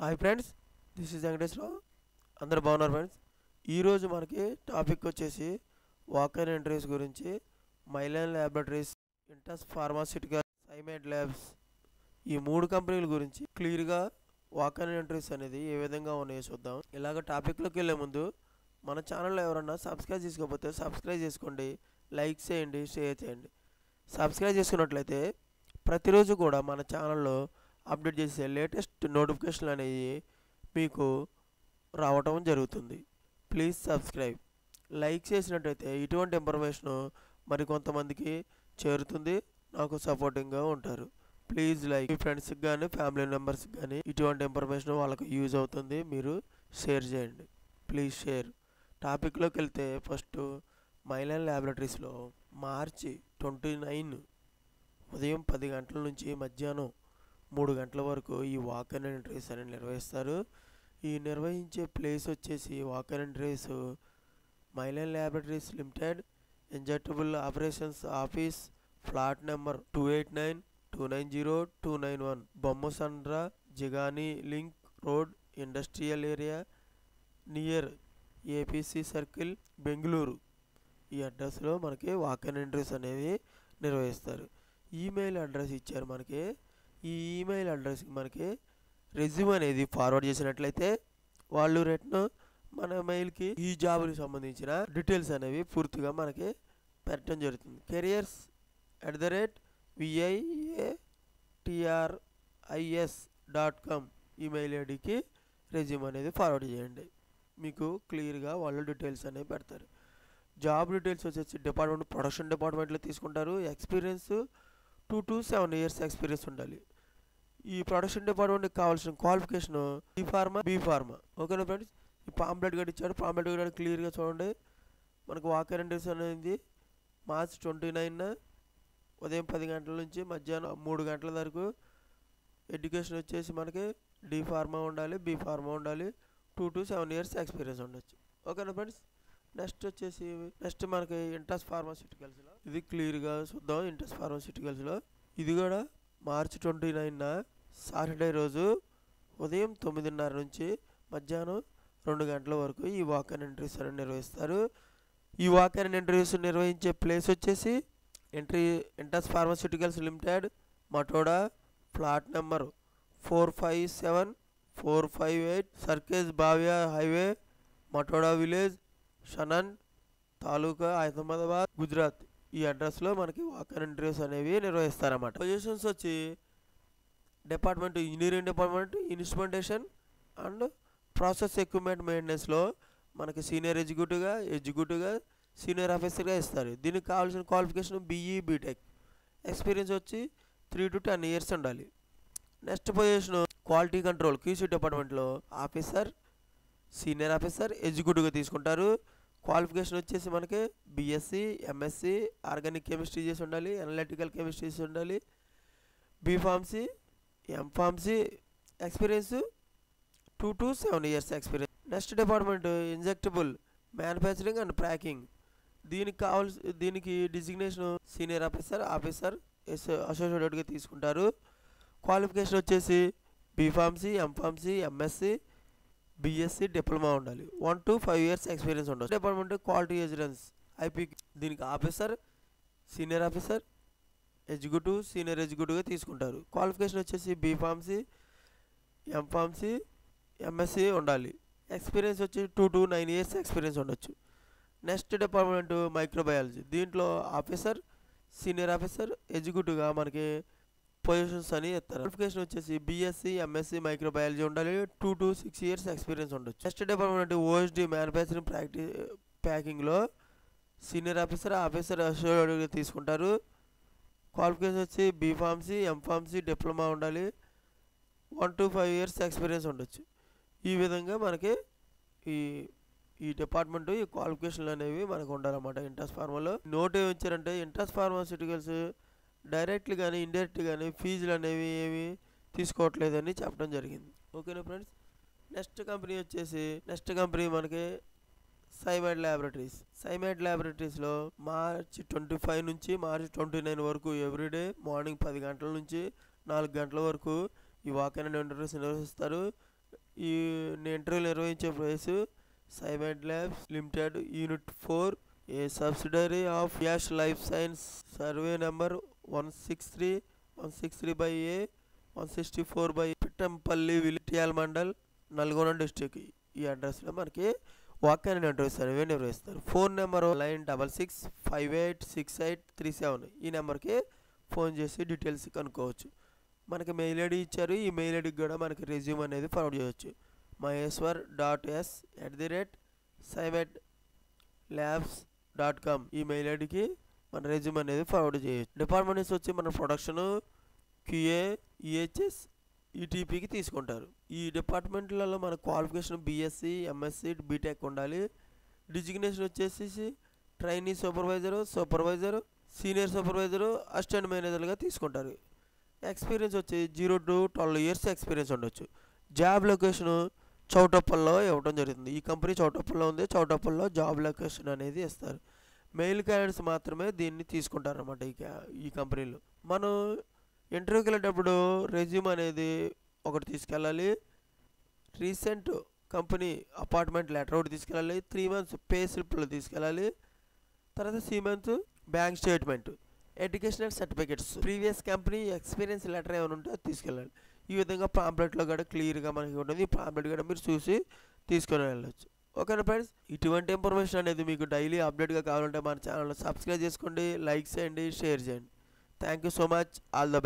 Hi friends, this is Venkateswara Rao. అందరు బాగున్నారు friends. ఈరోజు మనకి టాపిక్ వచ్చేసి వాకర్ ఎంట్రీస్ గురించి, Mylan laboratories, Intas pharmaceutical, Symed labs, ఈ మూడు కంపెనీల గురించి క్లియర్గా వాకర్ ఎంట్రీస్ అనేది ఏ విధంగా ఉన్నాయో చూద్దాం. ఇలాగ టాపిక్లోకి వెళ్ళే ముందు మన ఛానల్లో ఎవరన్నా సబ్స్క్రైబ్ చేసుకోకపోతే సబ్స్క్రైబ్ చేసుకోండి, లైక్ చేయండి, షేర్ చేయండి. సబ్స్క్రైబ్ చేసుకున్నట్లయితే ప్రతిరోజు కూడా మన ఛానల్లో అప్డేట్ చేసే లేటెస్ట్ నోటిఫికేషన్లు అనేవి మీకు రావటం జరుగుతుంది. Please subscribe. లైక్ చేసినట్టయితే ఇటువంటి ఇన్ఫర్మేషను మరికొంతమందికి చేరుతుంది, నాకు సపోర్టింగ్గా ఉంటారు. Please like. మీ ఫ్రెండ్స్కి కానీ ఫ్యామిలీ మెంబర్స్కి కానీ ఇటువంటి ఇన్ఫర్మేషన్ వాళ్ళకి యూజ్ అవుతుంది, మీరు షేర్ చేయండి. Please share. టాపిక్లోకి వెళ్తే ఫస్ట్ మైలాన్ ల్యాబొరేటరీస్లో మార్చి 29 ఉదయం 10 గంటల నుంచి మధ్యాహ్నం 3 గంటల వరకు ఈ వాకర్ ఎంట్రీస్ అని నిర్వహిస్తారు. ఈ నిర్వహించే ప్లేస్ వచ్చేసి walker interviews Mylan laboratories limited, injectable operations office, flat number 289, 290, 291, Bommasandra, Jigani link road, industrial area, near APC circle, Bengaluru. ఈ అడ్రస్లో మనకి వాకర్ ఎంట్రీస్ అనేవి నిర్వహిస్తారు. ఈమెయిల్ అడ్రస్ ఇచ్చారు మనకి. ఈ ఈమెయిల్ అడ్రస్కి మనకి రెజ్యూమ్ అనేది ఫార్వర్డ్ చేసినట్లయితే వాళ్ళు రిటర్న్ మన మెయిల్కి ఈ జాబ్కి సంబంధించిన డీటెయిల్స్ అనేవి పూర్తిగా మనకి పెట్టడం జరుగుతుంది. careers@viatris.com ఈమెయిల్ ఐడికి రెజ్యూమ్ అనేది ఫార్వర్డ్ చేయండి. మీకు క్లియర్గా వాళ్ళు డీటెయిల్స్ అనేవి పెడతారు. జాబ్ డీటెయిల్స్ వచ్చేసి ప్రొడక్షన్ డిపార్ట్మెంట్లో తీసుకుంటారు. ఎక్స్పీరియన్స్ 2 to 7 years ఎక్స్పీరియన్స్ ఉండాలి. ఈ ప్రొడక్షన్ డిపార్ట్మెంట్కి కావాల్సిన క్వాలిఫికేషన్ బీ ఫార్మా. ఓకేనా ఫ్రెండ్స్. ఈ పాంప్లెట్ కూడా ఇచ్చాడు. పాంప్లెట్ కూడా క్లియర్గా చూడండి. మనకు వాకర్ ఎంట్రీస్ అనేది మార్చ్ 29 ఉదయం 10 గంటల నుంచి మధ్యాహ్నం 3 గంటల వరకు. ఎడ్యుకేషన్ వచ్చేసి మనకి డి ఫార్మా ఉండాలి, బీ ఫార్మా ఉండాలి, 2 to 7 years ఎక్స్పీరియన్స్ ఉండొచ్చు. ఓకేనా ఫ్రెండ్స్. నెక్స్ట్ మనకి ఇంటస్ ఫార్మాస్యూటికల్స్లో ఇది క్లియర్గా చూద్దాం. ఇంటస్ ఫార్మాస్యూటికల్స్లో ఇది కూడా మార్చి 29 సాటర్డే రోజు ఉదయం 9:30 నుంచి మధ్యాహ్నం 2 గంటల వరకు ఈ వాకర్ ఎంట్రీస్ అని నిర్వహిస్తారు. ఈ వాకర్ ఎంట్రీస్ నిర్వహించే ప్లేస్ వచ్చేసి Intas pharmaceuticals limited, Matoda, flat number 457, 458, Sarkhej Bavla highway, Matoda village, Sanand taluka, Ahmedabad, Gujarat. ఈ అడ్రస్లో మనకి వాకర్ ఎంట్రీస్ అనేవి నిర్వహిస్తారన్నమాట. పొజిషన్స్ వచ్చి department engineering department, instrumentation and process equipment మెయింటెనెన్స్లో మనకి సీనియర్ ఎగ్జిక్యూటివ్గా సీనియర్ ఆఫీసర్గా ఇస్తారు. దీనికి కావాల్సిన క్వాలిఫికేషన్ బీఈ బీటెక్. ఎక్స్పీరియన్స్ వచ్చి 3 to 10 years ఉండాలి. Next position quality control QC డిపార్ట్మెంట్లో ఆఫీసర్, సీనియర్ ఆఫీసర్, ఎగ్జిక్యూటివ్గా తీసుకుంటారు. క్వాలిఫికేషన్ వచ్చేసి మనకి బీఎస్సీ, ఎంఎస్సీ, ఆర్గానిక్ కెమిస్ట్రీ చేసి ఉండాలి, అనలిటికల్ కెమిస్ట్రీ చేసి ఉండాలి, B pharmacy, M pharmacy. Experience 2 to 7 years experience. Next department injectable manufacturing and packing. దీనికి డిజిగ్నేషన్ సీనియర్ ఆఫీసర్ అసోసియేటెడ్గా తీసుకుంటారు. క్వాలిఫికేషన్ వచ్చేసి B pharmacy, M pharmacy, MSc, BSc, diploma ఉండాలి. 1 to 5 years ఎక్స్పీరియన్స్ ఉండదు. Department quality assurance IP. దీనికి officer, senior officer, executive, senior ఎగ్జిక్యూటివ్గా తీసుకుంటారు. Qualification వచ్చేసి బీఫార్మసీ, ఎంఫార్మసీ, ఎంఎస్సీ ఉండాలి. ఎక్స్పీరియన్స్ వచ్చి 2 to 9 years ఎక్స్పీరియన్స్ ఉండొచ్చు. Next department microbiology. దీంట్లో ఆఫీసర్, సీనియర్ ఆఫీసర్, ఎగ్జిక్యూటివ్గా మనకి పొజిషన్స్ అని ఇస్తారు. క్వాలిఫికేషన్ వచ్చేసి బీఎస్సీ, ఎంఎస్సీ మైక్రోబయాలజీ ఉండాలి. 2 to 6 years ఎక్స్పీరియన్స్ ఉండొచ్చు. నెక్స్ట్ డిపార్ట్మెంట్ ఓఎస్డి మ్యానుఫ్యాక్చరింగ్ ప్యాకింగ్లో సీనియర్ ఆఫీసర్ అసోసియేట్గా తీసుకుంటారు. క్వాలిఫికేషన్ వచ్చి బీఫార్మసీ, ఎంఫార్మసీ, డిప్లొమా ఉండాలి. 1 to 5 years ఎక్స్పీరియన్స్ ఉండొచ్చు. ఈ విధంగా మనకి ఈ డిపార్ట్మెంట్ ఈ క్వాలిఫికేషన్లు అనేవి మనకు ఉండాలన్నమాట. ఇంటస్ ఫార్మాలో నోట్ ఏమి ఇచ్చారంటే ఇంటస్ ఫార్మాస్యూటికల్స్ డైరెక్ట్లీ కానీ ఇండైరెక్ట్ కానీ ఫీజులు అనేవి ఏమి తీసుకోవట్లేదని చెప్పడం జరిగింది. ఓకేనా ఫ్రెండ్స్. నెక్స్ట్ కంపెనీ మనకి సైమేడ్ ల్యాబొరేటరీస్లో మార్చి 25 నుంచి మార్చి 29 వరకు ఎవ్రీడే మార్నింగ్ 10 గంటల నుంచి 4 గంటల వరకు ఈ వాకర్ ఎంట్రీస్ నిర్వహిస్తారు. ఈ ఇంటర్వ్యూ నిర్వహించే place Symed labs limited unit 4, a subsidiary of యాష్ life science, survey number 163/A 164 Pittampalli విలిటియాల్ మండల్, నల్గొండ డిస్టిక్. ఈ అడ్రస్లో మనకి వాక్ అండ్ ఇంటర్వ్యూ సర్వే నిర్వహిస్తారు. Phone number 96586837. ఈ నెంబర్కి ఫోన్ చేసి డీటెయిల్స్ కనుక్కోవచ్చు. మనకి మెయిల్ ఐడి ఇచ్చారు. ఈ మెయిల్ ఐడికి కూడా మనకి రెజ్యూమ్ అనేది ఫార్వర్డ్ చేయవచ్చు. maheswar.s@cimedlabs.com ఈ మెయిల్ ఐడికి మన రెజ్యూమ్ అనేది ఫార్వర్డ్ చేయొచ్చు. డిపార్ట్మెంట్స్ వచ్చి మన ప్రొడక్షన్, QA, EHS, ETPకి తీసుకుంటారు. ఈ డిపార్ట్మెంట్లలో మన క్వాలిఫికేషన్ BSc, MSc, BTech ఉండాలి. డిజిగ్నేషన్ వచ్చేసి trainee supervisor, senior supervisor, assistant మేనేజర్గా తీసుకుంటారు. ఎక్స్పీరియన్స్ వచ్చి 0 to 12 years ఎక్స్పీరియన్స్ ఉండొచ్చు. జాబ్ లొకేషను చౌటప్పల్లో ఇవ్వడం జరుగుతుంది. ఈ కంపెనీ చౌటప్పల్లో ఉంది. చౌటప్పల్లో జాబ్ లొకేషన్ అనేది ఇస్తారు. మెయిల్ క్యాండిడేట్స్ మాత్రమే దీన్ని తీసుకుంటారు అన్నమాట ఈ కంపెనీలో. మనం ఇంటర్వ్యూకి వెళ్ళేటప్పుడు రెజ్యూమ్ అనేది ఒకటి తీసుకెళ్ళాలి. రీసెంట్ కంపెనీ అపార్ట్మెంట్ లెటర్ ఒకటి తీసుకెళ్ళాలి. 3 months పే స్లిప్లు తీసుకెళ్ళాలి. తర్వాత 3 months bank statement, educational certificates, previous company experience letter ఏమైనా ఉంటే అది తీసుకెళ్ళాలి. ఈ విధంగా పాంప్లెట్లో కూడా క్లియర్గా మనకి ఉంటుంది. ఈ పాంప్లెట్ కూడా మీరు చూసి తీసుకొని వెళ్ళచ్చు. ఓకేనా ఫ్రెండ్స్, ఇటువంటి ఇన్ఫర్మేషన్ అనేది మీకు డైలీ అప్డేట్గా కావాలంటే మన ఛానల్ సబ్స్క్రైబ్ చేసుకోండి, లైక్ చేయండి, షేర్ చేయండి. Thank you so much. All the best.